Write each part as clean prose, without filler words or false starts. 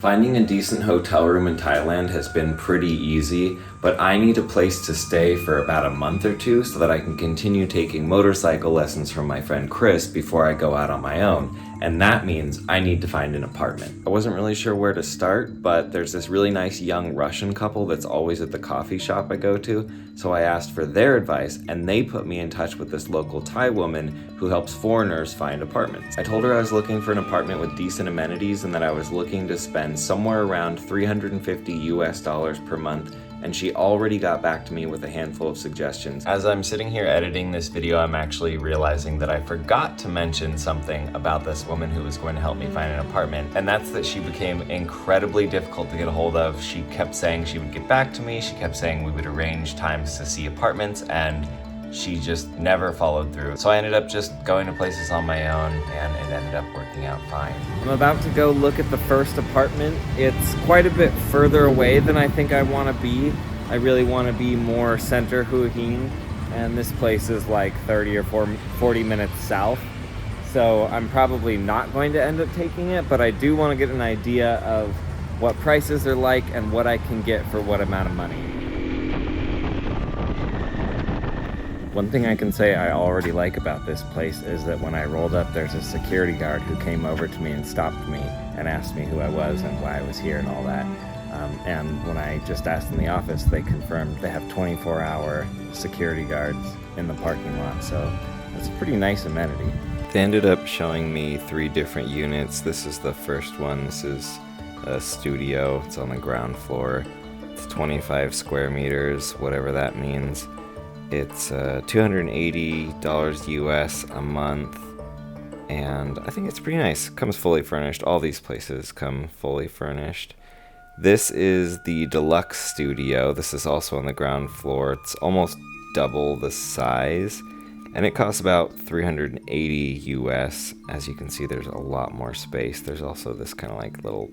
Finding a decent hotel room in Thailand has been pretty easy, but I need a place to stay for about a month or two so that I can continue taking motorcycle lessons from my friend Chris before I go out on my own, and that means I need to find an apartment. I wasn't really sure where to start, but there's this really nice young Russian couple that's always at the coffee shop I go to, so I asked for their advice, and they put me in touch with this local Thai woman who helps foreigners find apartments. I told her I was looking for an apartment with decent amenities and that I was looking to spend somewhere around $350 per month, and she already got back to me with a handful of suggestions. As I'm sitting here editing this video, I'm actually realizing that I forgot to mention something about this woman who was going to help me find an apartment, and that's that she became incredibly difficult to get a hold of. She kept saying she would get back to me, she kept saying we would arrange times to see apartments, and she just never followed through. So I ended up just going to places on my own, and it ended up working out fine. I'm about to go look at the first apartment. It's quite a bit further away than I think I want to be. I really want to be more center Hua Hin, and this place is like 30 or 40 minutes south. So I'm probably not going to end up taking it, but I do want to get an idea of what prices are like and what I can get for what amount of money. One thing I can say I already like about this place is that when I rolled up, there's a security guard who came over to me and stopped me and asked me who I was and why I was here and all that. And when I just asked in the office, they confirmed they have 24-hour security guards in the parking lot, so that's a pretty nice amenity. They ended up showing me 3 different units. This is the first one. This is a studio. It's on the ground floor. It's 25 square meters, whatever that means. It's $280 US a month, and I think it's pretty nice. Comes fully furnished. All these places come fully furnished. This is the deluxe studio. This is also on the ground floor. It's almost double the size, and it costs about $380 US. As you can see, there's a lot more space. There's also this kind of like little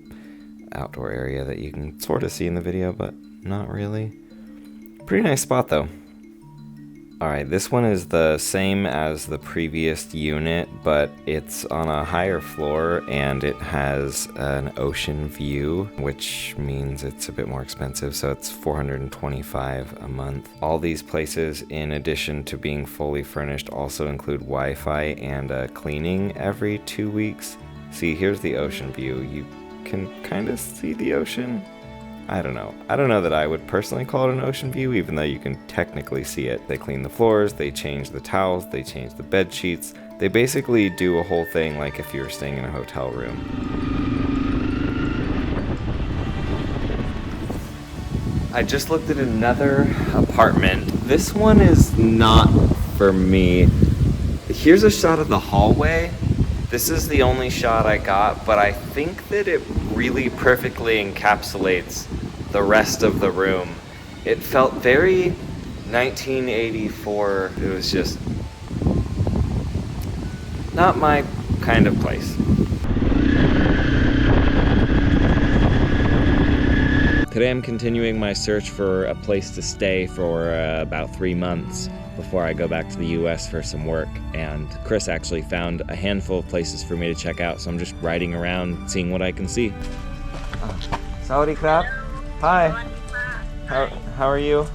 outdoor area that you can sort of see in the video, but not really. Pretty nice spot though. Alright, this one is the same as the previous unit, but it's on a higher floor and it has an ocean view, which means it's a bit more expensive, so it's $425 a month. All these places, in addition to being fully furnished, also include Wi-Fi and cleaning every 2 weeks. See, here's the ocean view. You can kind of see the ocean. I don't know that I would personally call it an ocean view, even though you can technically see it. They clean the floors, they change the towels, they change the bed sheets. They basically do a whole thing like if you were staying in a hotel room. I just looked at another apartment. This one is not for me. Here's a shot of the hallway. This is the only shot I got, but I think that it really perfectly encapsulates the rest of the room. It felt very 1984. It was just not my kind of place. Today I'm continuing my search for a place to stay for about 3 months before I go back to the US for some work, and Chris actually found a handful of places for me to check out, so I'm just riding around seeing what I can see. Sawadee krap. Hi. How are you?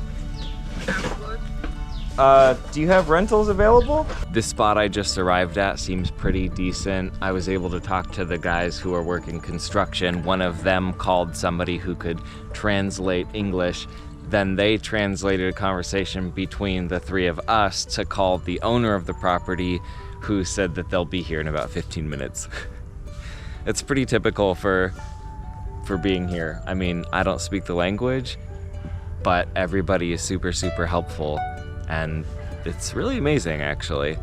Do you have rentals available? This spot I just arrived at seems pretty decent. I was able to talk to the guys who are working construction. One of them called somebody who could translate English. Then they translated a conversation between the 3 of us to call the owner of the property, who said that they'll be here in about 15 minutes. It's pretty typical for being here. I mean, I don't speak the language, but everybody is super, super helpful, and it's really amazing, actually.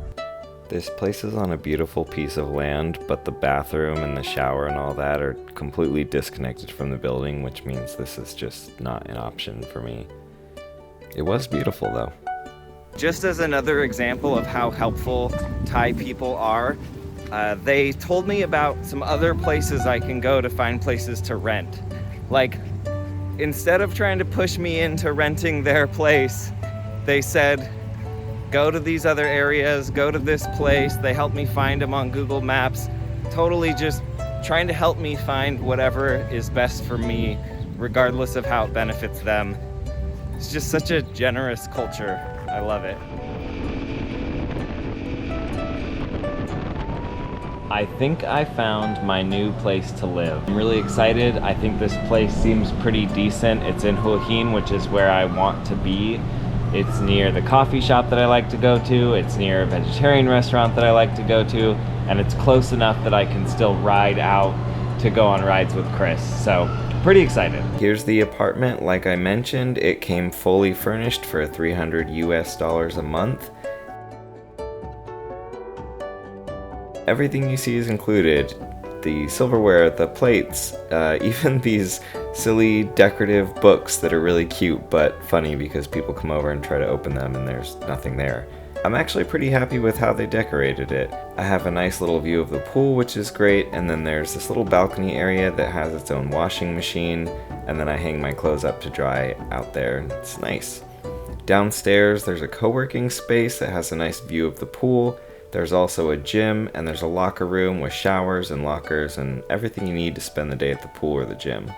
This place is on a beautiful piece of land, but the bathroom and the shower and all that are completely disconnected from the building, which means this is just not an option for me. It was beautiful though. Just as another example of how helpful Thai people are, they told me about some other places I can go to find places to rent. Like, instead of trying to push me into renting their place, they said, go to these other areas, go to this place. They helped me find them on Google Maps. Totally just trying to help me find whatever is best for me, regardless of how it benefits them. It's just such a generous culture. I love it. I think I found my new place to live. I'm really excited. I think this place seems pretty decent. It's in Hua Hin, which is where I want to be. It's near the coffee shop that I like to go to. It's near a vegetarian restaurant that I like to go to. And it's close enough that I can still ride out to go on rides with Chris. So, pretty excited. Here's the apartment. Like I mentioned, it came fully furnished for $300 US a month. Everything you see is included. The silverware, the plates, even these silly decorative books that are really cute but funny because people come over and try to open them and there's nothing there. I'm actually pretty happy with how they decorated it. I have a nice little view of the pool, which is great, and then there's this little balcony area that has its own washing machine, and then I hang my clothes up to dry out there. It's nice. Downstairs there's a co-working space that has a nice view of the pool. There's also a gym, and there's a locker room with showers and lockers and everything you need to spend the day at the pool or the gym.